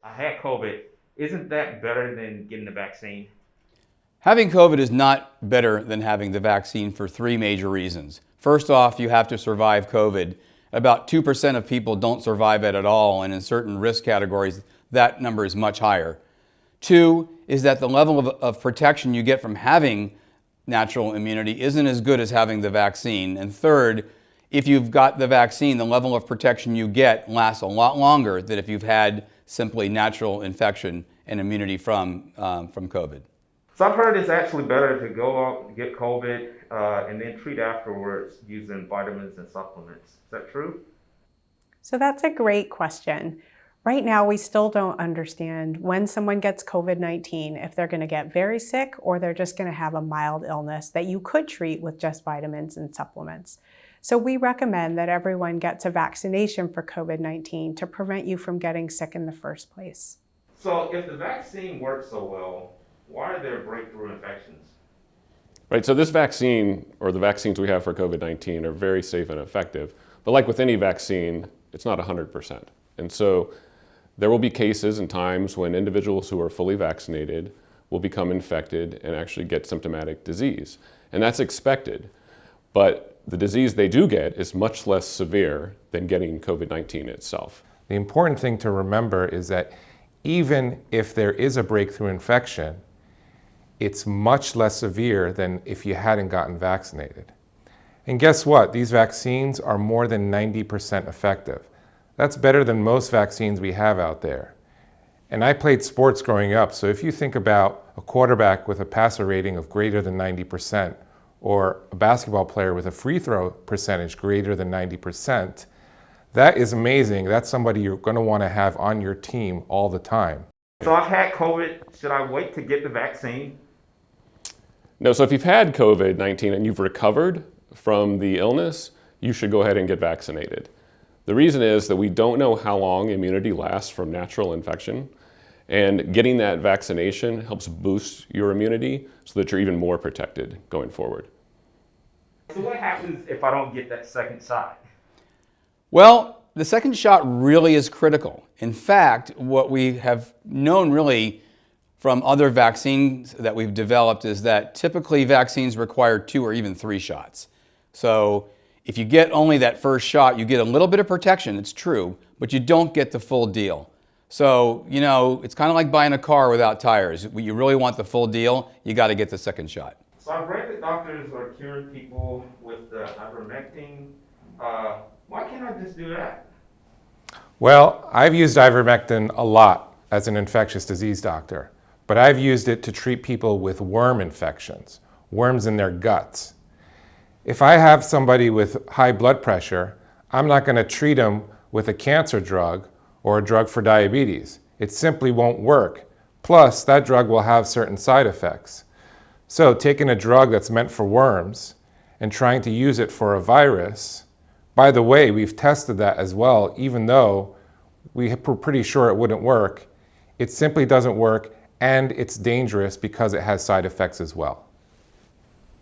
I had COVID. Isn't that better than getting the vaccine? Having COVID is not better than having the vaccine for three major reasons. First off, you have to survive COVID. About 2% of people don't survive it at all, and in certain risk categories, that number is much higher. Two is that the level of protection you get from having natural immunity isn't as good as having the vaccine. And third, if you've got the vaccine, the level of protection you get lasts a lot longer than if you've had simply natural infection and immunity from COVID. So I've heard it's actually better to go out and get COVID and then treat afterwards using vitamins and supplements. Is that true? So that's a great question. Right now, we still don't understand when someone gets COVID-19, if they're going to get very sick or they're just going to have a mild illness that you could treat with just vitamins and supplements. So we recommend that everyone gets a vaccination for COVID-19 to prevent you from getting sick in the first place. So if the vaccine works so well, why are there breakthrough infections? Right, so this vaccine, or the vaccines we have for COVID-19, are very safe and effective. But like with any vaccine, it's not 100%. And so there will be cases and times when individuals who are fully vaccinated will become infected and actually get symptomatic disease. And that's expected. But the disease they do get is much less severe than getting COVID-19 itself. The important thing to remember is that even if there is a breakthrough infection, it's much less severe than if you hadn't gotten vaccinated. And guess what? These vaccines are more than 90% effective. That's better than most vaccines we have out there. And I played sports growing up, so if you think about a quarterback with a passer rating of greater than 90%, or a basketball player with a free throw percentage greater than 90%, that is amazing. That's somebody you're going to want to have on your team all the time. So I've had COVID. Should I wait to get the vaccine? No, so if you've had COVID-19 and you've recovered from the illness, you should go ahead and get vaccinated. The reason is that we don't know how long immunity lasts from natural infection, and getting that vaccination helps boost your immunity so that you're even more protected going forward. So what happens if I don't get that second shot? Well, the second shot really is critical. In fact, what we have known really from other vaccines that we've developed is that typically vaccines require 2 or even 3 shots. So if you get only that first shot, you get a little bit of protection, it's true, but you don't get the full deal. So, you know, it's kind of like buying a car without tires. You really want the full deal, you got to get the second shot. So I've read that doctors are curing people with ivermectin. Why can't I just do that? Well, I've used ivermectin a lot as an infectious disease doctor, but I've used it to treat people with worm infections, worms in their guts. If I have somebody with high blood pressure, I'm not going to treat them with a cancer drug or a drug for diabetes. It simply won't work. Plus, that drug will have certain side effects. So taking a drug that's meant for worms and trying to use it for a virus, by the way, we've tested that as well, even though we were pretty sure it wouldn't work. It simply doesn't work, and it's dangerous because it has side effects as well.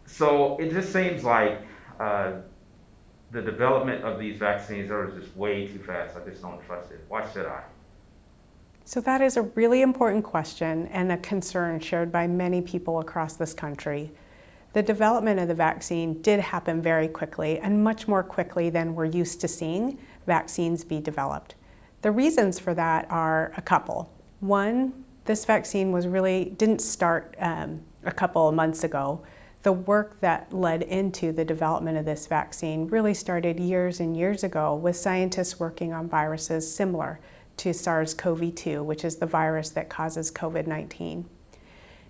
So it just seems like the development of these vaccines are just way too fast. I just don't trust it. Why should I? So that is a really important question and a concern shared by many people across this country. The development of the vaccine did happen very quickly, and much more quickly than we're used to seeing vaccines be developed. The reasons for that are a couple. One, this vaccine didn't start a couple of months ago. The work that led into the development of this vaccine really started years and years ago with scientists working on viruses similar to SARS-CoV-2, which is the virus that causes COVID-19.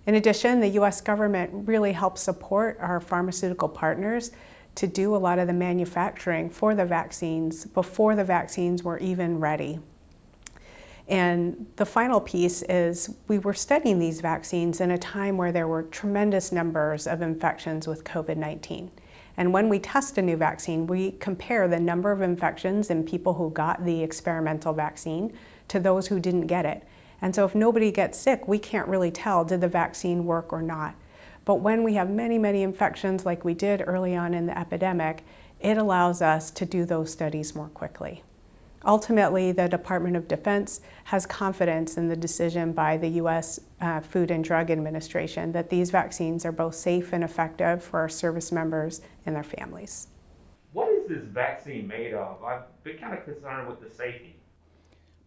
In addition, the US government really helped support our pharmaceutical partners to do a lot of the manufacturing for the vaccines before the vaccines were even ready. And the final piece is we were studying these vaccines in a time where there were tremendous numbers of infections with COVID-19. And when we test a new vaccine, we compare the number of infections in people who got the experimental vaccine to those who didn't get it. And so if nobody gets sick, we can't really tell, did the vaccine work or not? But when we have many, many infections like we did early on in the epidemic, it allows us to do those studies more quickly. Ultimately, the Department of Defense has confidence in the decision by the U.S. Food and Drug Administration that these vaccines are both safe and effective for our service members and their families. What is this vaccine made of? I've been kind of concerned with the safety.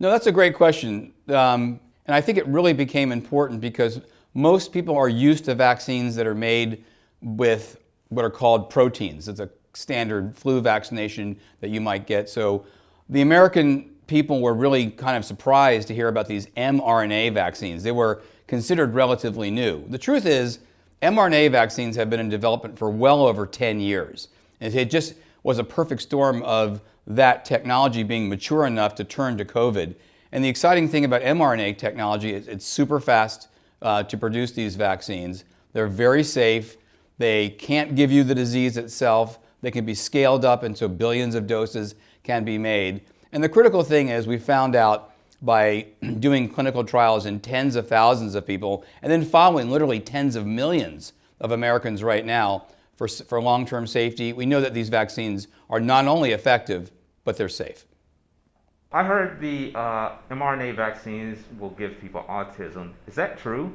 No, that's a great question. And I think it really became important because most people are used to vaccines that are made with what are called proteins. It's a standard flu vaccination that you might get. So the American people were really kind of surprised to hear about these mRNA vaccines. They were considered relatively new. The truth is, mRNA vaccines have been in development for well over 10 years. And it just was a perfect storm of that technology being mature enough to turn to COVID. And the exciting thing about mRNA technology is it's super fast to produce these vaccines. They're very safe. They can't give you the disease itself. They can be scaled up, and so billions of doses can be made. And the critical thing is we found out by doing clinical trials in tens of thousands of people and then following literally tens of millions of Americans right now for long-term safety, we know that these vaccines are not only effective, but they're safe. I heard the mRNA vaccines will give people autism. Is that true?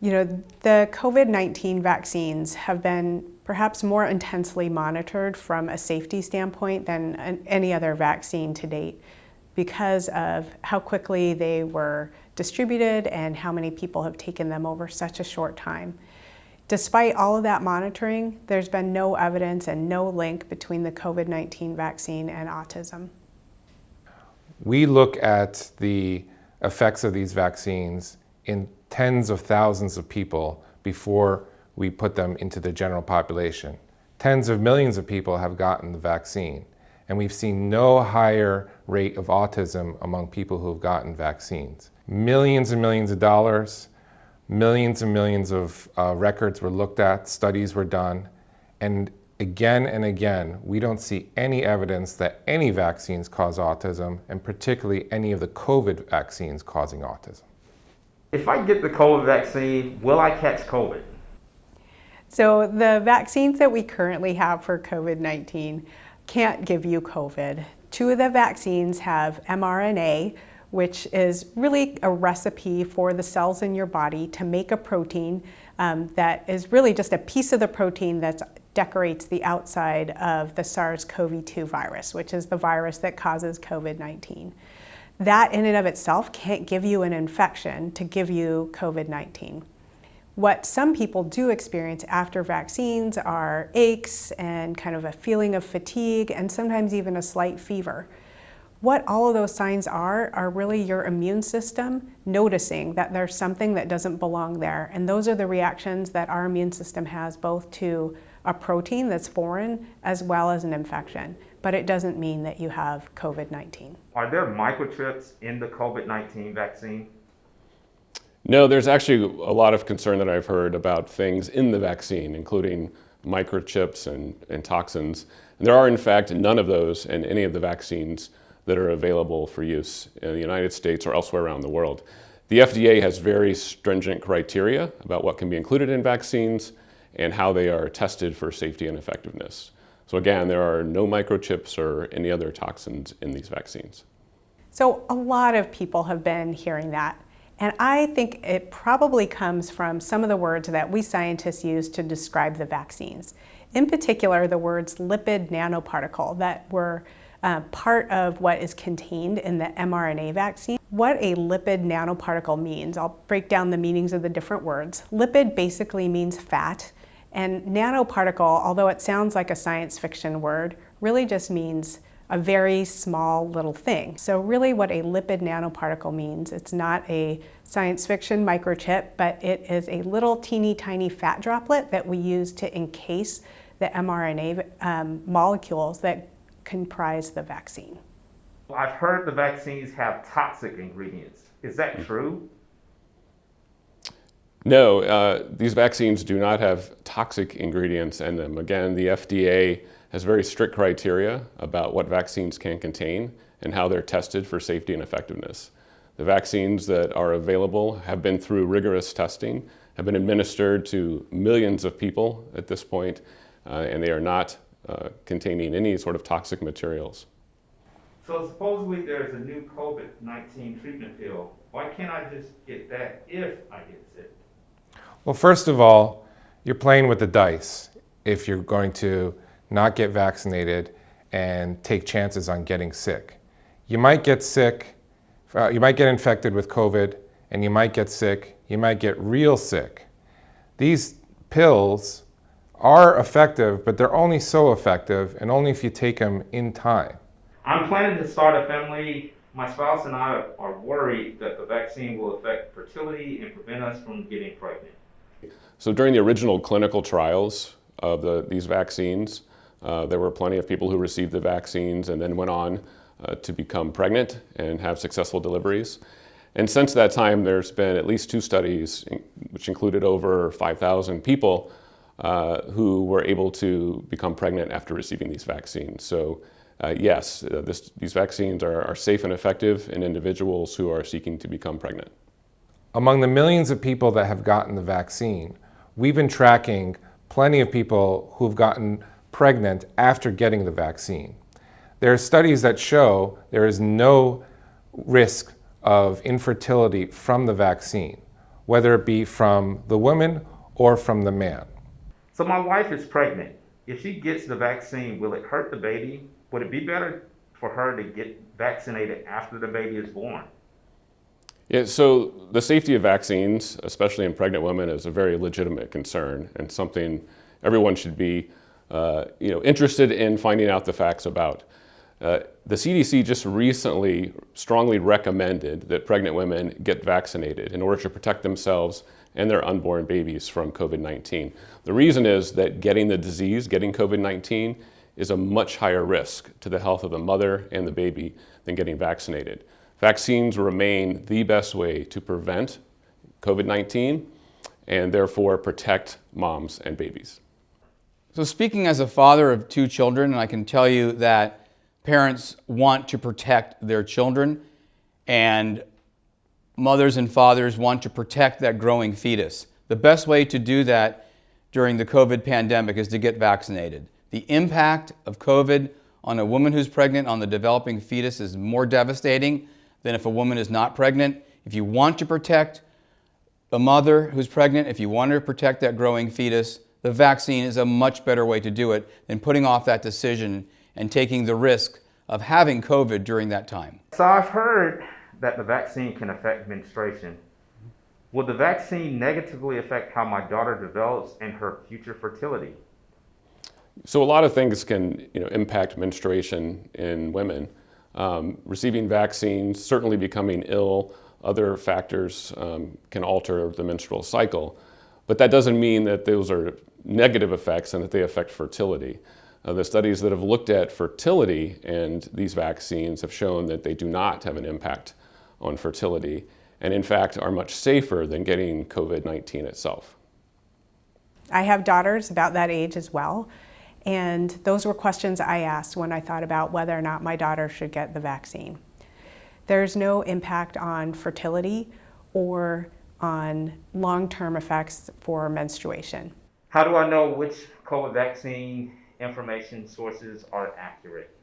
You know, the COVID-19 vaccines have been perhaps more intensely monitored from a safety standpoint than any other vaccine to date because of how quickly they were distributed and how many people have taken them over such a short time. Despite all of that monitoring, there's been no evidence and no link between the COVID-19 vaccine and autism. We look at the effects of these vaccines in tens of thousands of people before we put them into the general population. Tens of millions of people have gotten the vaccine, and we've seen no higher rate of autism among people who have gotten vaccines. Millions and millions of dollars, millions and millions of records were looked at, studies were done, and again, we don't see any evidence that any vaccines cause autism, and particularly any of the COVID vaccines causing autism. If I get the COVID vaccine, will I catch COVID? So the vaccines that we currently have for COVID-19 can't give you COVID. Two of the vaccines have mRNA, which is really a recipe for the cells in your body to make a protein that is really just a piece of the protein that decorates the outside of the SARS-CoV-2 virus, which is the virus that causes COVID-19. That in and of itself can't give you an infection to give you COVID-19. What some people do experience after vaccines are aches and kind of a feeling of fatigue and sometimes even a slight fever. What all of those signs are really your immune system noticing that there's something that doesn't belong there. And those are the reactions that our immune system has both to a protein that's foreign as well as an infection. But it doesn't mean that you have COVID-19. Are there microchips in the COVID-19 vaccine? No, there's actually a lot of concern that I've heard about things in the vaccine, including microchips and toxins. And there are, in fact, none of those in any of the vaccines that are available for use in the United States or elsewhere around the world. The FDA has very stringent criteria about what can be included in vaccines and how they are tested for safety and effectiveness. So again, there are no microchips or any other toxins in these vaccines. So a lot of people have been hearing that. And I think it probably comes from some of the words that we scientists use to describe the vaccines. In particular, the words lipid nanoparticle that were part of what is contained in the mRNA vaccine. What a lipid nanoparticle means, I'll break down the meanings of the different words. Lipid basically means fat, and nanoparticle, although it sounds like a science fiction word, really just means a very small little thing. So really what a lipid nanoparticle means, it's not a science fiction microchip, but it is a little teeny tiny fat droplet that we use to encase the mRNA molecules that comprise the vaccine. I've heard the vaccines have toxic ingredients. Is that true? No, these vaccines do not have toxic ingredients in them. Again, the FDA has very strict criteria about what vaccines can contain and how they're tested for safety and effectiveness. The vaccines that are available have been through rigorous testing, have been administered to millions of people at this point, and they are not containing any sort of toxic materials. So supposedly there's a new COVID-19 treatment pill. Why can't I just get that if I get sick? Well, first of all, you're playing with the dice if you're going to not get vaccinated and take chances on getting sick. You might get sick, you might get infected with COVID, and you might get sick, you might get real sick. These pills are effective, but they're only so effective and only if you take them in time. I'm planning to start a family. My spouse and I are worried that the vaccine will affect fertility and prevent us from getting pregnant. So during the original clinical trials of these vaccines, there were plenty of people who received the vaccines and then went on to become pregnant and have successful deliveries. And since that time, there's been at least 2 studies, which included over 5,000 people who were able to become pregnant after receiving these vaccines. So yes, these vaccines are safe and effective in individuals who are seeking to become pregnant. Among the millions of people that have gotten the vaccine, we've been tracking plenty of people who've gotten pregnant after getting the vaccine. There are studies that show there is no risk of infertility from the vaccine, whether it be from the woman or from the man. So my wife is pregnant. If she gets the vaccine, will it hurt the baby? Would it be better for her to get vaccinated after the baby is born? Yeah, so the safety of vaccines, especially in pregnant women, is a very legitimate concern and something everyone should be interested in finding out the facts about. The CDC just recently strongly recommended that pregnant women get vaccinated in order to protect themselves and their unborn babies from COVID-19. The reason is that getting the disease, getting COVID-19, is a much higher risk to the health of the mother and the baby than getting vaccinated. Vaccines remain the best way to prevent COVID-19 and therefore protect moms and babies. So speaking as a father of 2 children, I can tell you that parents want to protect their children, and mothers and fathers want to protect that growing fetus. The best way to do that during the COVID pandemic is to get vaccinated. The impact of COVID on a woman who's pregnant on the developing fetus is more devastating than if a woman is not pregnant. If you want to protect a mother who's pregnant, if you want to protect that growing fetus, the vaccine is a much better way to do it than putting off that decision and taking the risk of having COVID during that time. So I've heard that the vaccine can affect menstruation. Will the vaccine negatively affect how my daughter develops and her future fertility? So a lot of things can impact menstruation in women. Receiving vaccines, certainly becoming ill, other factors can alter the menstrual cycle. But that doesn't mean that those are negative effects and that they affect fertility. The studies that have looked at fertility and these vaccines have shown that they do not have an impact on fertility, and in fact are much safer than getting COVID-19 itself. I have daughters about that age as well, and those were questions I asked when I thought about whether or not my daughter should get the vaccine. There's no impact on fertility or on long-term effects for menstruation. How do I know which COVID vaccine information sources are accurate?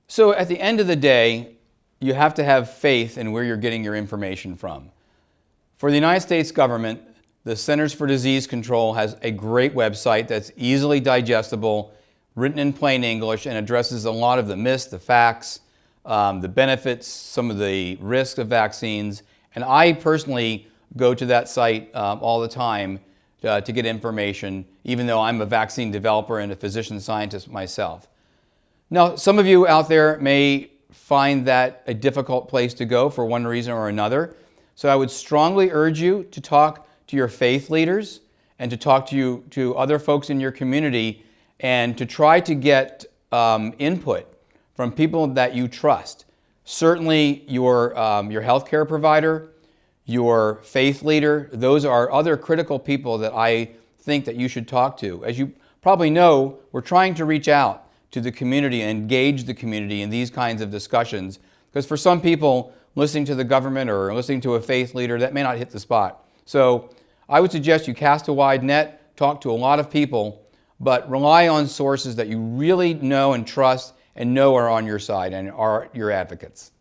So at the end of the day, you have to have faith in where you're getting your information from. For the United States government, the Centers for Disease Control has a great website that's easily digestible, written in plain English, and addresses a lot of the myths, the facts, the benefits, some of the risks of vaccines. And I personally go to that site all the time to get information, even though I'm a vaccine developer and a physician scientist myself. Now, some of you out there may find that a difficult place to go for one reason or another. So I would strongly urge you to talk to your faith leaders and to talk to other folks in your community and to try to get input from people that you trust. Certainly your healthcare provider, your faith leader, those are other critical people that I think that you should talk to. As you probably know, we're trying to reach out to the community and engage the community in these kinds of discussions, because for some people, listening to the government or listening to a faith leader, that may not hit the spot. So I would suggest you cast a wide net, talk to a lot of people, but rely on sources that you really know and trust and know are on your side and are your advocates.